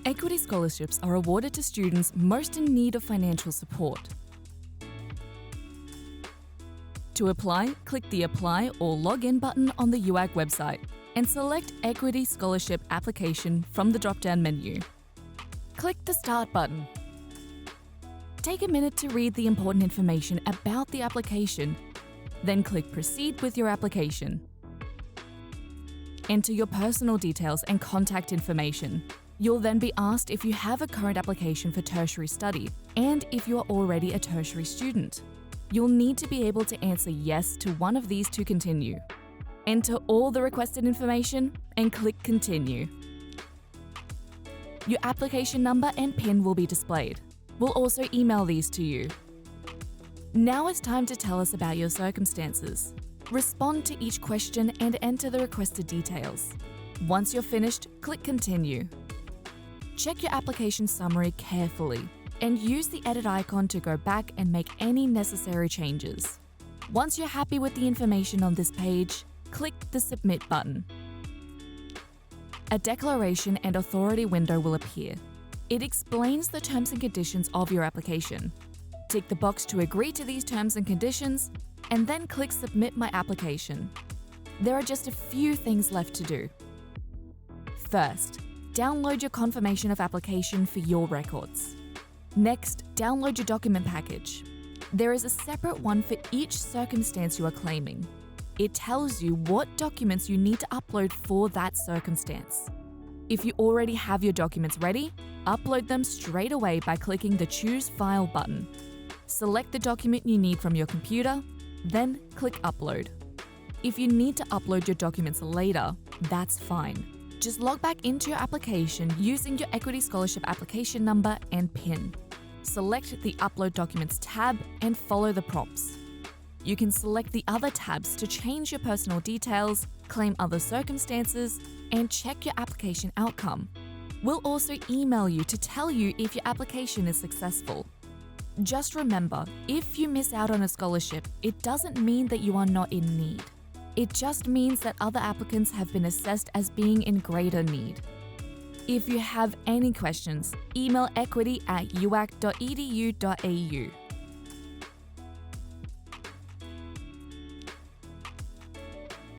Equity scholarships are awarded to students most in need of financial support. To apply, click the Apply or Log In button on the UAC website and select Equity Scholarship Application from the drop-down menu. Click the Start button. Take a minute to read the important information about the application, then click Proceed with your application. Enter your personal details and contact information. You'll then be asked if you have a current application for tertiary study and if you are already a tertiary student. You'll need to be able to answer yes to one of these to continue. Enter all the requested information and click Continue. Your application number and PIN will be displayed. We'll also email these to you. Now it's time to tell us about your circumstances. Respond to each question and enter the requested details. Once you're finished, click Continue. Check your application summary carefully and use the edit icon to go back and make any necessary changes. Once you're happy with the information on this page, click the Submit button. A declaration and authority window will appear. It explains the terms and conditions of your application. Tick the box to agree to these terms and conditions, and then click Submit My Application. There are just a few things left to do. First, download your confirmation of application for your records. Next, download your document package. There is a separate one for each circumstance you are claiming. It tells you what documents you need to upload for that circumstance. If you already have your documents ready, upload them straight away by clicking the Choose File button. Select the document you need from your computer, then click Upload. If you need to upload your documents later, that's fine. Just log back into your application using your Equity Scholarship application number and PIN. Select the Upload Documents tab and follow the prompts. You can select the other tabs to change your personal details, claim other circumstances, and check your application outcome. We'll also email you to tell you if your application is successful. Just remember, if you miss out on a scholarship, it doesn't mean that you are not in need. It just means that other applicants have been assessed as being in greater need. If you have any questions, email equity@uac.edu.au.